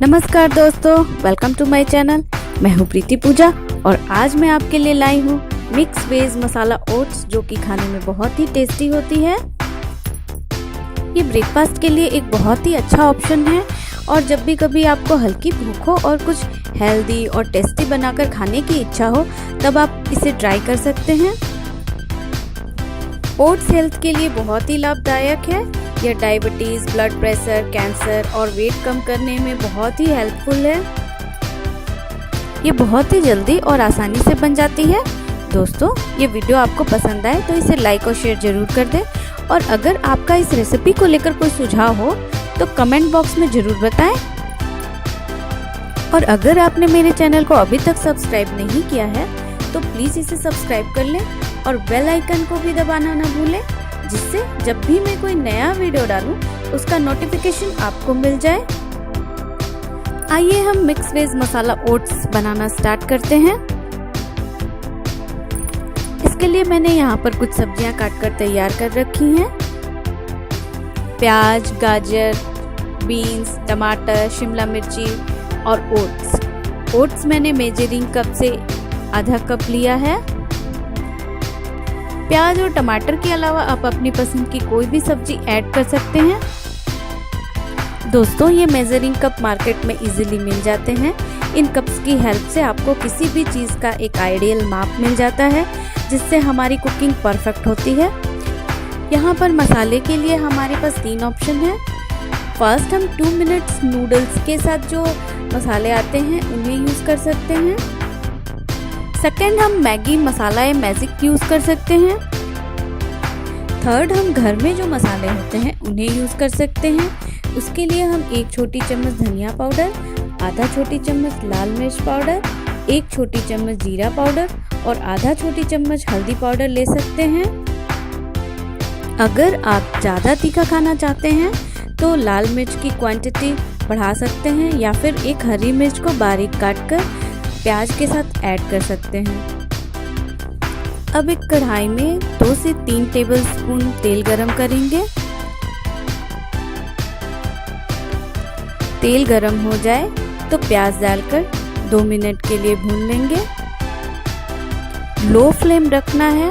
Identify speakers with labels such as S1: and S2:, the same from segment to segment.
S1: नमस्कार दोस्तों, welcome to my channel. मैं हूँ प्रीति पूजा और आज मैं आपके लिए लाई हूँ मिक्स वेज मसाला ओट्स, जो कि खाने में बहुत ही टेस्टी होती है। ये ब्रेकफास्ट के लिए एक बहुत ही अच्छा ऑप्शन है और जब भी कभी आपको हल्की भूख हो और कुछ हेल्दी और टेस्टी बनाकर खाने की इच्छा हो, तब आप इसे ट्राई कर सकते हैं। ओट्स हेल्थ के लिए बहुत ही लाभदायक है। यह डायबिटीज, ब्लड प्रेशर, कैंसर और वेट कम करने में बहुत ही हेल्पफुल है। ये बहुत ही जल्दी और आसानी से बन जाती है। दोस्तों, ये वीडियो आपको पसंद आए तो इसे लाइक और शेयर जरूर कर दें और अगर आपका इस रेसिपी को लेकर कोई सुझाव हो तो कमेंट बॉक्स में जरूर बताएं। और अगर आपने मेरे चैनल को अभी तक सब्सक्राइब नहीं किया है तो प्लीज़ इसे सब्सक्राइब कर लें और बेल आइकन को भी दबाना ना भूलें, जिससे जब भी मैं कोई नया वीडियो डालूं उसका नोटिफिकेशन आपको मिल जाए। आइए हम मिक्स वेज मसाला ओट्स बनाना स्टार्ट करते हैं। इसके लिए मैंने यहाँ पर कुछ सब्जियां काटकर तैयार कर रखी हैं। प्याज, गाजर, बीन्स, टमाटर, शिमला मिर्ची और ओट्स। ओट्स मैंने मेजरिंग कप से आधा कप लिया है। प्याज और टमाटर के अलावा आप अपनी पसंद की कोई भी सब्जी ऐड कर सकते हैं। दोस्तों, ये मेजरिंग कप मार्केट में इजीली मिल जाते हैं। इन कप्स की हेल्प से आपको किसी भी चीज़ का एक आइडियल माप मिल जाता है, जिससे हमारी कुकिंग परफेक्ट होती है। यहाँ पर मसाले के लिए हमारे पास 3 ऑप्शन है। फर्स्ट, हम 2 मिनट्स नूडल्स के साथ जो मसाले आते हैं उन्हें यूज़ कर सकते हैं। सेकेंड, हम मैगी मसाला या मैजिक यूज़ कर सकते हैं। थर्ड, हम घर में जो मसाले होते हैं उन्हें यूज़ कर सकते हैं। उसके लिए हम 1 छोटी चम्मच धनिया पाउडर, आधा छोटी चम्मच लाल मिर्च पाउडर, 1 छोटी चम्मच जीरा पाउडर और आधा छोटी चम्मच हल्दी पाउडर ले सकते हैं। अगर आप ज़्यादा तीखा खाना चाहते हैं तो लाल मिर्च की क्वांटिटी बढ़ा सकते हैं या फिर एक हरी मिर्च को बारीक काटकर प्याज के साथ ऐड कर सकते हैं। अब एक कढ़ाई में 2 से 3 टेबलस्पून तेल गरम करेंगे। तेल गरम हो जाए तो प्याज डालकर 2 मिनट के लिए भून लेंगे। लो फ्लेम रखना है।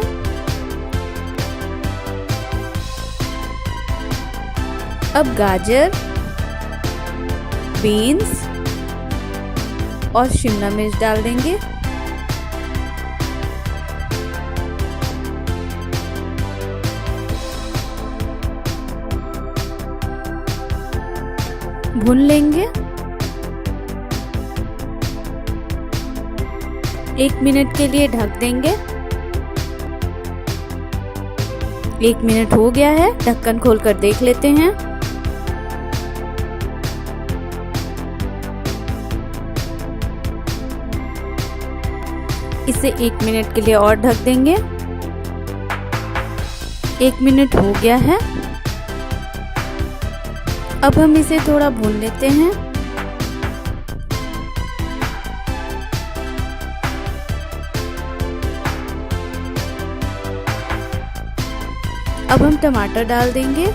S1: अब गाजर, बीन्स और शिमला मिर्च डाल देंगे। भून लेंगे। 1 मिनट के लिए ढक देंगे। 1 मिनट हो गया है, ढक्कन खोलकर देख लेते हैं। इसे 1 मिनट के लिए और ढक देंगे। 1 मिनट हो गया है। अब हम इसे थोड़ा भून लेते हैं। अब हम टमाटर डाल देंगे।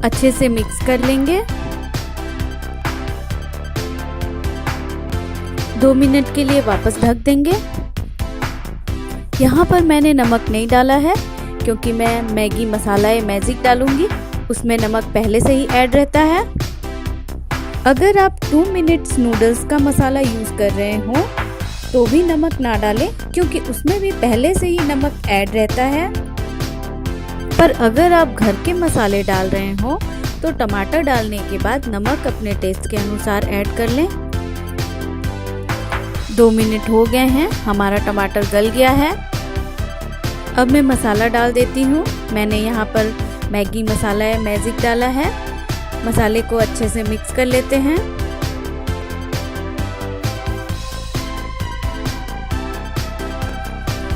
S1: अच्छे से मिक्स कर लेंगे। 2 मिनट के लिए वापस ढक देंगे। यहाँ पर मैंने नमक नहीं डाला है क्योंकि मैं मैगी मसाला या मैजिक डालूंगी, उसमें नमक पहले से ही ऐड रहता है। अगर आप 2 मिनट्स नूडल्स का मसाला यूज़ कर रहे हो तो भी नमक ना डालें, क्योंकि उसमें भी पहले से ही नमक ऐड रहता है। पर अगर आप घर के मसाले डाल रहे हो तो टमाटर डालने के बाद नमक अपने टेस्ट के अनुसार ऐड कर लें। 2 मिनट हो गए हैं, हमारा टमाटर गल गया है। अब मैं मसाला डाल देती हूँ। मैंने यहाँ पर मैगी मसाला या मैजिक डाला है। मसाले को अच्छे से मिक्स कर लेते हैं।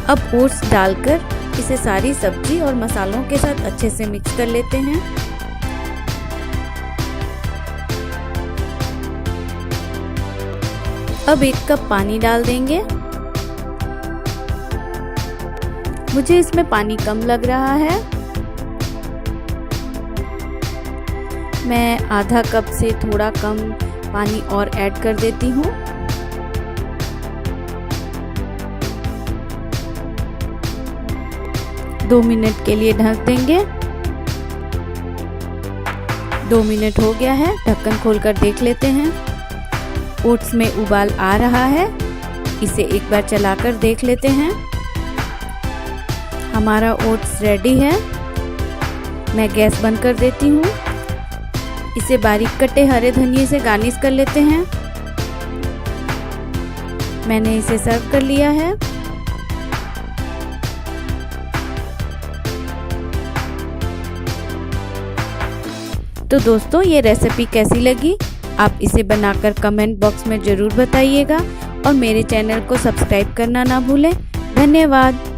S1: अब ओट्स डालकर इसे सारी सब्जी और मसालों के साथ अच्छे से मिक्स कर लेते हैं। अब 1 कप पानी डाल देंगे। मुझे इसमें पानी कम लग रहा है। मैं आधा कप से थोड़ा कम पानी और ऐड कर देती हूँ। दो मिनट के लिए ढक देंगे। 2 मिनट हो गया है, ढक्कन खोलकर देख लेते हैं। ओट्स में उबाल आ रहा है, इसे एक बार चलाकर देख लेते हैं। हमारा ओट्स रेडी है। मैं गैस बंद कर देती हूँ। इसे बारीक कटे हरे धनिये से गार्निश कर लेते हैं। मैंने इसे सर्व कर लिया है। तो दोस्तों, ये रेसिपी कैसी लगी? आप इसे बनाकर कमेंट बॉक्स में ज़रूर बताइएगा और मेरे चैनल को सब्सक्राइब करना ना भूलें। धन्यवाद।